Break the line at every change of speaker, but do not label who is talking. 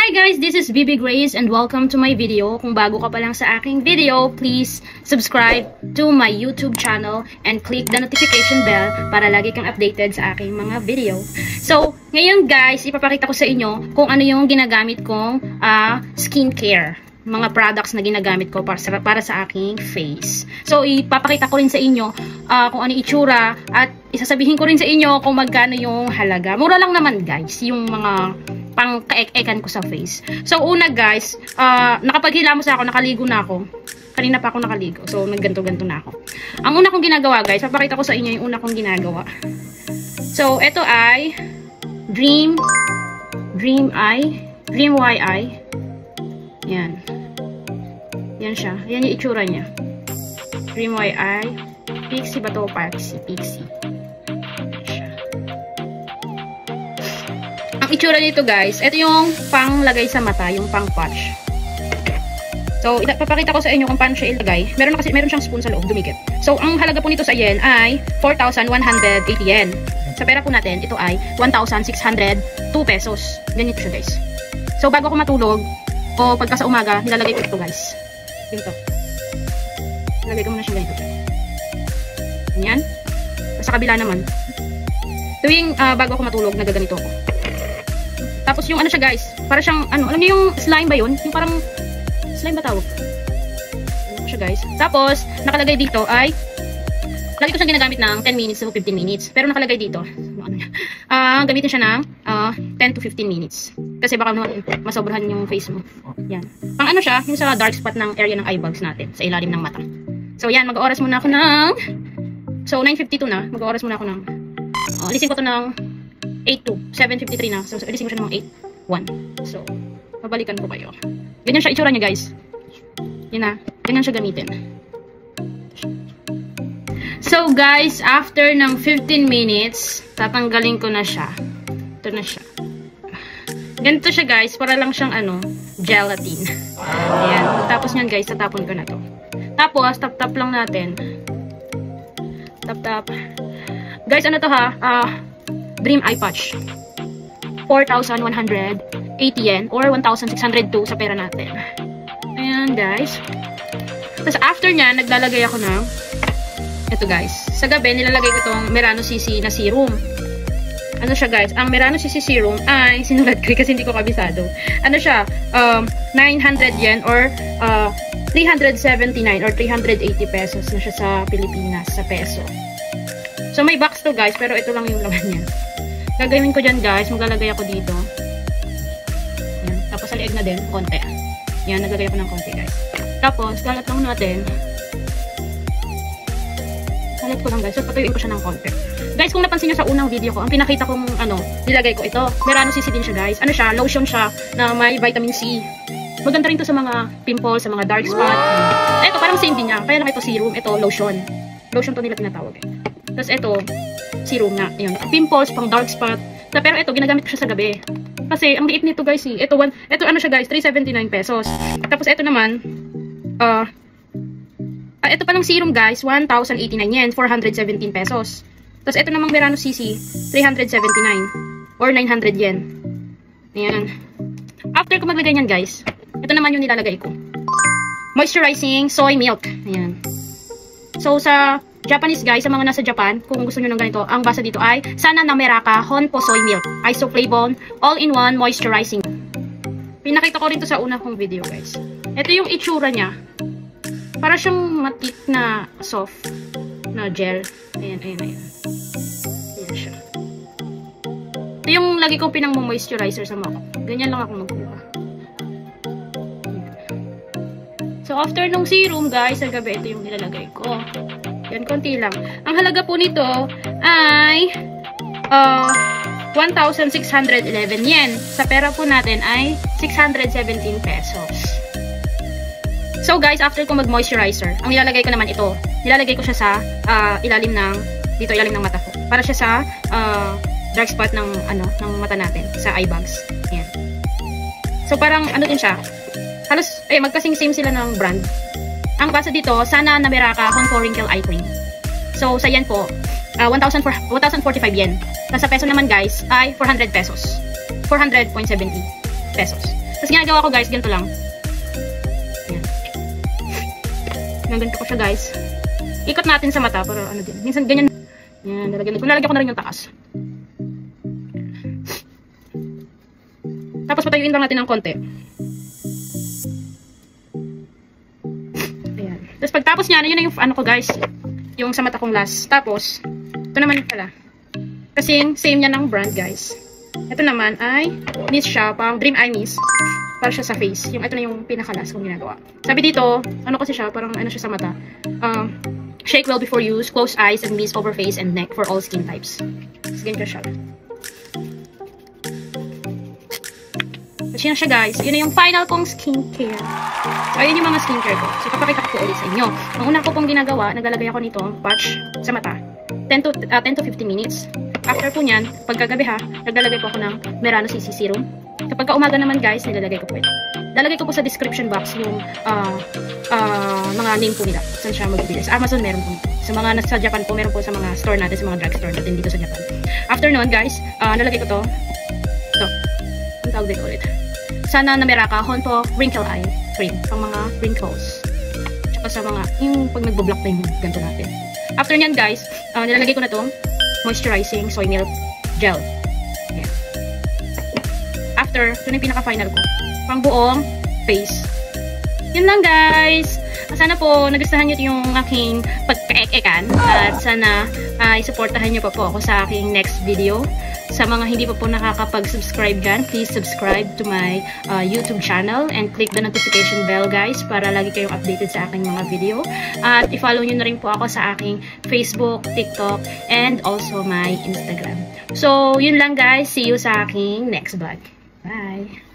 Hi guys, this is Bibi Grace and welcome to my video. Kung bago ka pa lang sa aking video, please subscribe to my YouTube channel and click the notification bell para lagi kang updated sa aking mga video. So, ngayon guys, ipapakita ko sa inyo kung ano yung ginagamit kong skincare. Mga products na ginagamit ko para sa aking face. So, ipapakita ko rin sa inyo kung ano itsura at isasabihin ko rin sa inyo kung magkano yung halaga. Mura lang naman guys, yung mga pang kaek-ekan ko sa face. So, una guys, nakapaghilamos ako, nakaligo na ako. Kanina pa ako nakaligo. So, nagganto-ganto na ako. Ang una kong ginagawa guys, papakita ko sa inyo yung una kong ginagawa. So, ito ay Dream YI. Yan. Yan siya. Yan yung itsura niya. Dream YI. Pixie ba to? Pixie. Ang itsura nito guys, ito yung panglagay sa mata, yung pang patch. So, ipapakita ko sa inyo kung paano siya ilagay. Meron siyang spoon sa loob, dumikit. So, ang halaga po nito sa yen ay 4,180 yen. Sa pera po natin, ito ay 1,602 pesos. Ganito siya guys. So, bago ako matulog, o pagka sa umaga, nilalagay ko ito guys. Ganito. Nilalagay ko muna siya ganito. Ganyan. Sa kabila naman. Tuwing bago ako matulog, nagaganito ako. Tapos yung ano siya guys, para siyang, alam niyo yung slime ba yun? Yung parang, slime ba tawag? Ano siya guys. Tapos, nakalagay dito ay, lagi ko siyang ginagamit ng 10 minutes to 15 minutes. Pero nakalagay dito, gamitin siya ng 10 to 15 minutes. Kasi baka masobrahan yung face mo. Yan. Pang ano siya, yung sa dark spot ng area ng eye bags natin, sa ilalim ng mata. So yan, mag-oras muna ako ng, so 9:52 na, mag-oras muna ako ng, alisin ko to ng 8:02, 7:53 na. So alisin ko siya ng 8:01. So, pabalikan ko kayo. Ganyan siya itsura niya guys. Yan na, ganyan siya gamitin. So guys, after ng 15 minutes, tatanggalin ko na siya. Ito na siya. Ganito siya guys, para lang siyang gelatin. Ayan. Tapos nyan guys, tatapon ko na to. Tapos, tap-tap lang natin. Tap-tap. Guys, ano to ha? Dream Eye Patch. 4,180 yen or 1,602 sa pera natin. Ayan guys. Tapos after nyan, naglalagay ako ng ito guys. Sa gabi, nilalagay ko itong Merano CC na serum. Ano siya guys? Ang Merano CC serum ay, sinulat ko kasi hindi ko kabisado. Ano siya? 900 yen or 379 or 380 pesos na siya sa Pilipinas, sa peso. So may box to guys, pero ito lang yung laman niya. Gagawin ko dyan guys, maglalagay ako dito. Yan. Tapos sa liig na din, konti. Yan, naglagay ako ng konti guys. Tapos, kalat lang natin. Kalat ko lang guys, so patuyuin ko siya ng konti. Guys, kung napansin nyo sa unang video ko, ang pinakita kong nilagay ko ito. Merano CC din siya guys. Ano siya? Lotion siya na may vitamin C. Maganda rin to sa mga pimples, sa mga dark spot. Ito, parang same din niya. Kaya lang ito serum, ito lotion. Lotion to nila tinatawag eh. Tapos ito, serum na. Ayun. Pimples, pang dark spot. Pero ito, ginagamit ko siya sa gabi. Kasi, ang liit nito guys eh. Ito ano siya guys, 379 pesos. Tapos ito naman, ito palang serum guys, 1,089 yen, 417 pesos. Tapos ito namang Merano CC, 379 or 900 yen. Ayan. After ko maglagay niyan guys, ito naman yung nilalagay ko. Moisturizing soy milk. Ayan. So sa Japanese guys, sa mga nasa Japan, kung gusto nyo ng ganito, ang basa dito ay Sana Nameraka Honpo Soy Milk Isoflavone All-in-One Moisturizing. Pinakita ko rin to sa una kong video guys. Ito yung itsura niya. Para siyang matik na soft na gel. Ayan. Ayan siya. Ito yung lagi kong pinang-moisturizer sa mukha. Ganyan lang ako magkuha. So, after nung serum, guys, sa gabi, ito yung nilalagay ko. Yan, konti lang. Ang halaga po nito ay 1,611 yen. Sa pera po natin ay 617 pesos. So guys, after ko mag-moisturizer, ang nilalagay ko naman ito. Nilalagay ko siya sa ilalim ng mata ko. Para siya sa dark spot ng mata natin, sa eye bags. Ayan. So parang din siya. Halos magkasing-same sila ng brand. Ang basa dito, Sana Nameraka Honpo Wrinkle Eye Cream. So sa yan po, 1,045 yen. Tapos sa peso naman guys ay 400 pesos. 400.70. pesos. Tapos ginagawa ko guys, ganito lang. Yan. Ganito ko siya guys. Ikot natin sa mata para ano din. Minsan ganyan. Yan, lalagyan ko na rin yung takas. Tapos patayuin lang natin ng konti. Ayan. Tapos pagtapos niya, yun na yung ano ko guys. Yung sa mata kong last. Tapos, ito naman pala. Kasi same niya ng brand guys. Ito naman ay mist siya, pang Dream Eye Mist. Para siya sa face. Yung ito na yung pinaka-last kong ginagawa. Sabi dito, ano kasi siya, parang ano siya sa mata. Shake well before use, close eyes and mist over face and neck for all skin types. Skincare siya. Kasi na siya guys. Yun na yung final kong skincare. So, ayun yung mga skincare ko. So, papakita ko po ulit sa inyo. Ang una ko pong ginagawa, naglalagay ako nito, patch sa mata. 10 to 15 minutes. After po nyan, pagkagabi ha, naglalagay po ako ng Merano CC Serum. Kapag umaga naman guys, nilalagay ko po ito. Lalagay ko po sa description box yung mga name po nila. Saan siya magbibili. Sa Amazon meron po. Sa mga nasa Japan po, meron po sa mga store natin, sa mga drugstore natin dito sa Japan. After nun guys, nalagay ko to. Ito. Ang tawag din ko ulit. Sana na Meraka Honpo Wrinkle Eye Cream. Pang mga wrinkles. Tsaka sa mga, yung pag nagbo-block na yung ganito natin. After nyan guys, nilalagay ko na itong moisturizing soy milk gel. Ayan. After, ito na yung pinaka-final ko. Pang buong face. Yun lang guys. Sana po nagustuhan nyo yung aking pagka-ek-ekan. At sana supportahan nyo pa po ako sa aking next video. Sa mga hindi pa po nakakapag-subscribe dyan, please subscribe to my YouTube channel and click the notification bell guys para lagi kayong updated sa aking mga video. At i-follow nyo na rin po ako sa aking Facebook, TikTok, and also my Instagram. So, yun lang guys. See you sa aking next vlog. Bye!